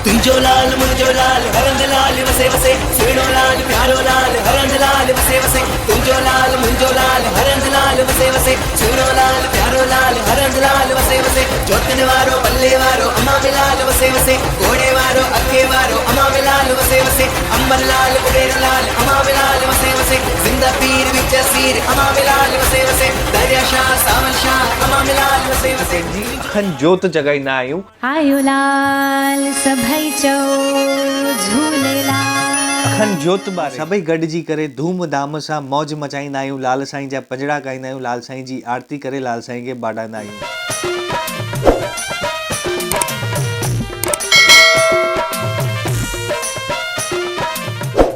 तुंहिंजो लाल मुंहिंजो लाल हरंद लाल वसे वसे सुहिणो लाल प्यारो लाल हरंद लाल वसे वसे तुंहिंजो लाल मुंहिंजो लाल हरंद लाल वसे वसे सुहिणो लाल प्यारो लाल हरंद लाल वसे वसे जोतन वारो पल्ले वारो अमा लाल वसे वसे घोड़े वारो अखे वारो अमा लाल वसे वसे अंबर लाल उड़ेर लाल अमा लाल वसे वसे जिंदा पीर विच सीर अमा लाल वसे वसे दरिया शाह सावन शाह अमा लाल वसे वसे अखंड जोत जगाईंदा आहियूं। आयो लाल सभई चओ झूलेलाल। अखंड जोत बारे सभई गॾिजी करे धूमधाम सां मौज मचाईंदा आहियूं, लाल साईं जा पंजड़ा ॻाईंदा आहियूं, लाल साईं जी आरती करे लाल साईं खे बाॾाईंदा आहियूं।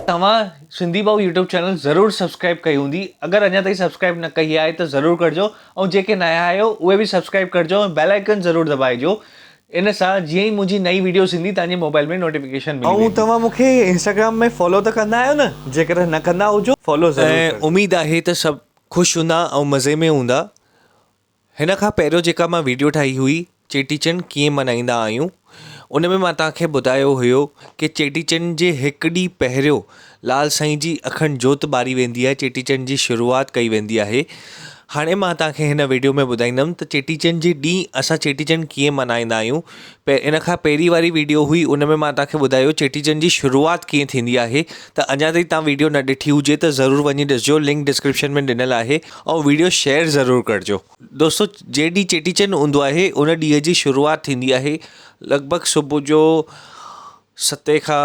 तव्हां सिंधी भाऊ यूट्यूब चैनल ज़रूरु सब्सक्राइब कई हूंदी, अगरि अञा ताईं सब्सक्राइब न कई आहे त ज़रूरु करिजो ऐं जेके नया आहियो उहे बि सब्सक्राइब करिजो ऐं बेल आइकन ज़रूरु दॿाइजो। इन सां जीअं ई मुंहिंजी नई वीडियोस ईंदी तव्हांजे मोबाइल में नोटिफिकेशन मिली वेंदी। तव्हां मूंखे इंस्टाग्राम में फॉलो त कंदा आहियो न, जेकर न कंदा हुजो फॉलो ज़रूरु। ऐं उमेद आहे त सभु ख़ुशि हूंदा ऐं मज़े में हूंदा। हिन खां पहिरियों जेका मां वीडियो ठाही हुई चेटीचंड कीअं मल्हाईंदा आहियूं, उन में मां तव्हांखे ॿुधायो हुयो कि चेटीचंड जे हिकु ॾींहुं पहिरियों लाल साईं जी अखंड जोत ॿारी वेंदी आहे, चेटीचंड जी शुरूआति कई वेंदी आहे। हाणे मां तव्हांखे हिन वीडियो में ॿुधाईंदुमि त चेटीचंड जे ॾींहुं असां चेटीचंड कीअं मल्हाईंदा आहियूं। इन खां पहिरीं वारी वीडियो हुई, उन में मां तव्हांखे ॿुधायो चेटीचंड जी शुरूआति कीअं थींदी आहे। त अञा ताईं तव्हां वीडियो न ॾिठी हुजे त ज़रूरु वञी ॾिसजो, लिंक डिस्क्रिप्शन में ॾिनल आहे ऐं वीडियो शेयर ज़रूरु करिजो। दोस्तो, जे ॾींहुं चेटीचंड हूंदो आहे उन ॾींहं जी शुरूआति थींदी आहे लॻभॻि सुबुह जो 7 खां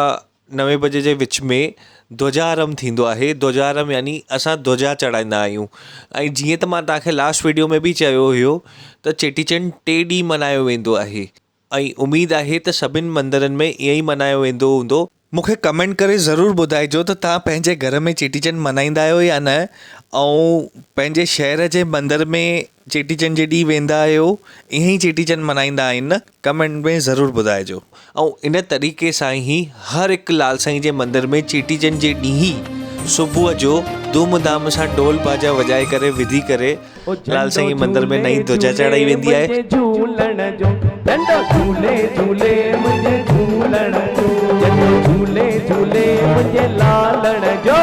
9 बजे जे विच में। ध्वजारम थींदो आहे। ध्वजारम यानी असां ध्वजा चढ़ाईंदा आहियूं। ऐं जीअं त मां तव्हांखे लास्ट वीडियो में बि चयो हुयो त चेटीचंड 3 ॾींहं मल्हायो वेंदो आहे ऐं उमेद आहे त सभिनि मंदरनि में ईअं ई मल्हायो वेंदो हूंदो। मूंखे कमेंट करे ज़रूरु ॿुधाइजो त तव्हां पंहिंजे घर में चेटीचंड मल्हाईंदा आहियो या न, ऐं पंहिंजे शहर जे मंदर में चेटीचंड जे ॾींहुं वेंदा आहियो, ईअं ई चेटीचंड मल्हाईंदा आहिनि न, कमेंट में ज़रूरु ॿुधाइजो। ऐं इन तरीक़े सां ई हर हिकु लाल साईं जे मंदर में चेटीचंड जे ॾींहुं ई सुबुह जो धूमधाम सां ढोल बाजा वॼाए करे विधी करे लाल साईं जे मंदर में नई ध्वजा चढ़ाई वेंदी आहे। झूले झूले मुझे लालण जो,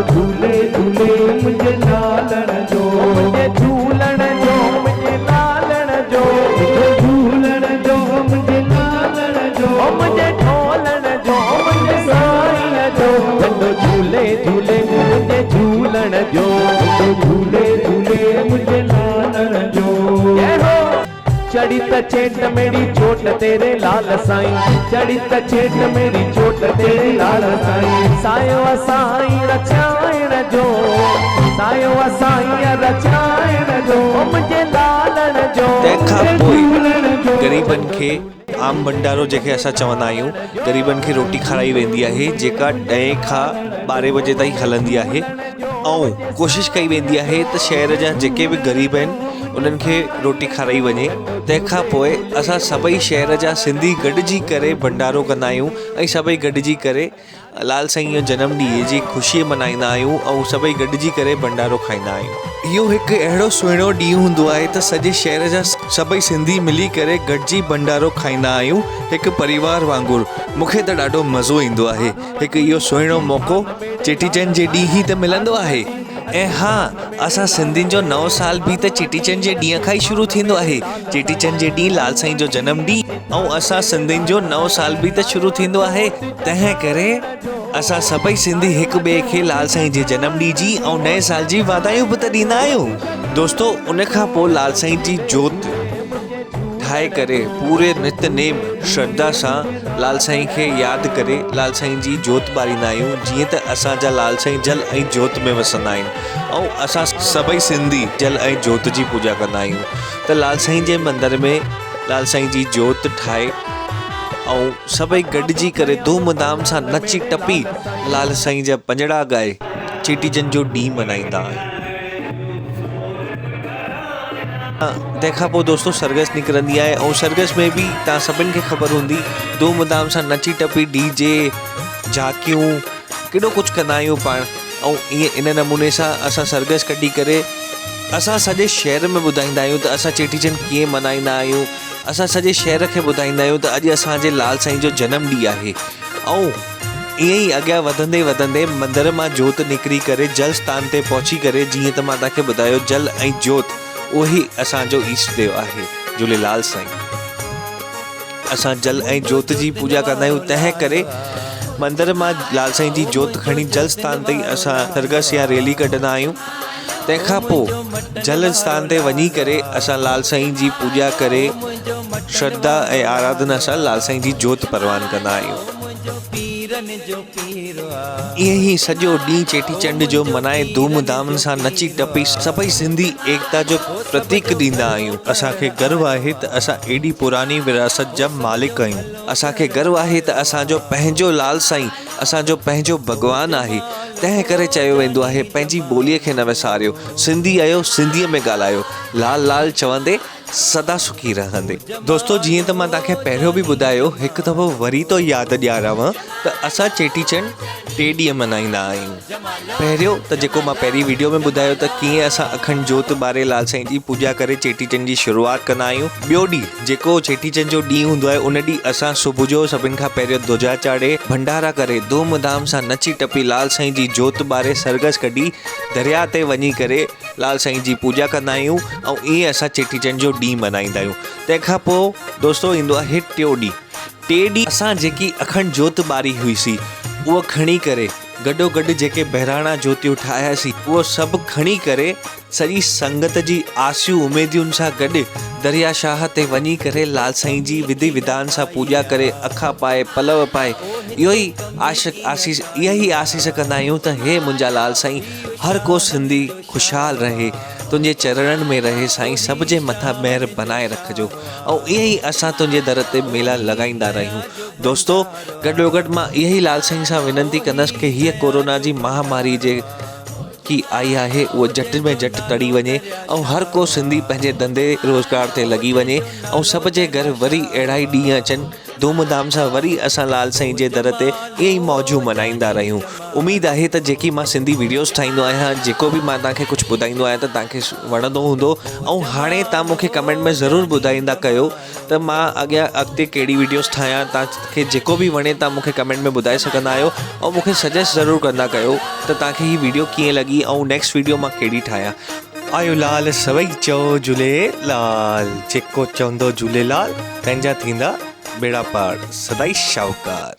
झूले झूले मुझे लालण जो, मुझे झूलण जो, मुझे लालण जो, झूलण जो, मुझे लालण जो, मुझे ढोलण जो, मुझे साईं जो, झूले झूले मुझे झूलण जो, झूले झूले मुझे लालण जो। चढ़ी त चेट मेरी चोट तेरे लाल साईं, चढ़ी त चेट मेरी चोट तेरे लाल साईं, सायो साईं रचाइण जो, सायो साईं रचाइण जो, मुझे लालण जो। तंहिंखां पोइ ग़रीबनि खे आम भंडारो जेके असां चवंदा आहियूं, ग़रीबनि खे रोटी खाराई वेंदी आहे, जेका 10 खां 12 बजे ताईं हलंदी आहे। ऐं कोशिशि कई वेंदी आहे त शहर जा जेके बि ग़रीब आहिनि उन्हनि खे रोटी खाराई वञे। तंहिंखां पोइ असां सभई शहर जा सिंधी गॾिजी करे भंडारो कंदा आहियूं ऐं सभई गॾिजी करे लाल साईं जो जनम ॾींहं जी ख़ुशी मल्हाईंदा आहियूं ऐं सभई गॾिजी करे भंडारो खाईंदा आहियूं। इहो हिकु अहिड़ो सुहिणो ॾींहुं हूंदो आहे त सॼे शहर जा सभई सिंधी मिली करे गॾिजी भंडारो खाईंदा आहियूं, हिकु परिवार वांगुरु। मूंखे त ॾाढो मज़ो ईंदो आहे। हिकु इहो सुहिणो मौक़ो चेटीचंड जे ॾींहुं ई त मिलंदो आहे। ऐं हा, असां सिंधियुनि जो नओं साल बि त चेटीचंड जे ॾींहं खां ई शुरू थींदो आहे। चेटीचंड जे ॾींहुं लाल साईं जो जनम ॾींहुं ऐं असां सिंधियुनि जो नओं साल बि त शुरू थींदो आहे। तंहिं करे असां सभई सिंधी हिकु ॿिए खे लाल साईं जे जनम ॾींहं जी ऐं नए साल जी वाधायूं बि त ॾींदा आहियूं। दोस्तो, उन खां पोइ लाल साईं जी जोत ठाहे करे पूरे नितनेम श्रद्धा सां लाल साईं खे यादि करे लाल साईं जी जोत ॿारींदा आहियूं, जीअं त असांजा लाल साईं जल ऐं जोत में वसंदा आहिनि ऐं असां सभई सिंधी जल ऐं जोत जी पूॼा कंदा आहियूं। त लाल साईं जे मंदर में लाल साईं जी जोत ठाहे ऐं सभई गॾिजी करे धूमधाम सां नची टपी लाल साईं जा पंजड़ा ॻाए चेटीचंड जो ॾींहुं मल्हाईंदा आहियूं। तंहिंखां पोइ दोस्तो सरगस निकिरंदी आहे ऐं सरगस में बि तव्हां सभिनि खे ख़बर हूंदी, धूमधाम सां नची टपी डीजे झांकियूं केॾो कुझु कंदा आहियूं पाण। ऐं ईअं इन नमूने सां असां सरगस कढी करे असां सॼे शहर में ॿुधाईंदा आहियूं त असां चेटीचंड कीअं मल्हाईंदा आहियूं, असां सॼे शहर खे ॿुधाईंदा आहियूं त अॼु असांजे लाल साईं जो जनम ॾींहुं आहे। ऐं ईअं ई अॻियां वधंदे वधंदे मंदर मां जोत निकिरी करे जल स्थान ते पहुची करे, जीअं त मां तव्हांखे ॿुधायो, जल ऐं जोत उहो ई असांजो ईष्ट देव आहे झूलेलाल साईं। असां जल ऐं जोत जी पूॼा कंदा आहियूं, तंहिं करे मंदर मां लाल साईं जी जोत खणी जल स्थान ताईं असां सरगस या रैली कढंदा आहियूं। तंहिंखां पोइ जल स्थान ते वञी करे असां लाल साईं जी पूॼा करे श्रद्धा ऐं आराधना सां लाल साईं जी जोत परवान कंदा आहियूं। ईअं ई सॼो ॾींहुं चेटीचंड जो मनाए धूमधाम सां नची टपी सभई सिंधी एकता जो प्रतीक ॾींदा आहियूं। असांखे गर्व आहे त असां एॾी पुरानी विरासत जा मालिक आहियूं। असांखे गर्व आहे त असांजो पंहिंजो लाल साईं असांजो पंहिंजो भॻवानु आहे। तंहिं करे चयो वेंदो आहे, पंहिंजी ॿोलीअ खे न विसारियो, सिंधी आहियो सिंधीअ में ॻाल्हायो, लाल लाल चवंदे सदा सुखी रहंदे। दोस्तो, जीअं त मां तव्हांखे पहिरियों बि ॿुधायो, हिकु दफ़ो वरी तो यादि ॾियारांव त असां चेटीचंड 3 ॾींहं मल्हाईंदा आहियूं। पहिरियों त जेको मां पहिरीं वीडियो में ॿुधायो त कीअं असां अखंड जोत ॿारे लाल साईं जी पूॼा करे चेटीचंड जी शुरूआति कंदा आहियूं। ॿियो ॾींहुं जेको चेटीचंड जो ॾींहुं हूंदो आहे, उन ॾींहुं असां सुबुह जो सभिनि खां पहिरियों ध्वजा चाढ़े भंडारा करे धूमधाम सां नची टपी लाल साईं जी जोत ॿारे सरगस कढी दरिया ते वञी करे लाल साईं जी पूॼा कंदा आहियूं। ऐं ईअं असां चेटीचंड जो ॾींहुं मल्हाईंदा आहियूं। तंहिंखां पोइ दोस्तो ईंदो आहे टियों ॾींहुं। 3 ॾींहं असां जेकी अखंड जोत ॿारी हुईसीं उहो खणी करे गॾोगॾु जेके बहिराणा ज्योतियूं ठाहियासीं उहो सभु खणी करे सॼी संगत जी आसियूं उमेदियुनि सां गॾु दरिया शाह ते वञी करे लाल साईं जी विधि विधान सां पूॼा करे अखा पाए पलव पाए इहा ई आसीस कंदा आहियूं त हे मुंहिंजा लाल साईं, हर को सिंधी ख़ुशहाल रहे, तुंहिंजे चरणनि में रहे साईं, सभ जे मथां महिर बनाए रखिजो। ऐं ईअं ई असां तुंहिंजे दर ते मेला लॻाईंदा रहियूं। दोस्तो, गॾोगॾु मां इहा ई लाल साईं सां विनंती कंदसि कि हीअ कोरोना जी महामारी जे की आई आहे उहो झटि में झटि टड़ी वञे ऐं हर को सिंधी पंहिंजे धंधे रोज़गार ते लॻी वञे ऐं सभ जे घर वरी अहिड़ा ई ॾींहं अचनि, धूमधाम सां वरी असां लाल साईं जे दर ते ईअं ई मौजूं मल्हाईंदा रहियूं। उमेदु आहे त जेकी मां सिंधी वीडियोज़ ठाहींदो आहियां, जेको बि मां तव्हांखे कुझु ॿुधाईंदो आहियां त तव्हांखे वणंदो हूंदो। ऐं हाणे तव्हां मूंखे कमेंट में ज़रूरु ॿुधाईंदा कयो त मां अॻिते कहिड़ी वीडियोज़ ठाहियां। तव्हांखे जेको बि वणे तव्हां मूंखे कमेंट में ॿुधाए सघंदा आहियो ऐं मूंखे सजेस्ट ज़रूरु कंदा कयो त तव्हांखे हीअ वीडियो कीअं लॻी ऐं नेक्स्ट वीडियो मां कहिड़ी ठाहियां। आयो लाल सभई चओ झूलेलाल, जेको चवंदो झूलेलाल तंहिंजा थींदा बेड़ा पार, सदाई शाहूकार।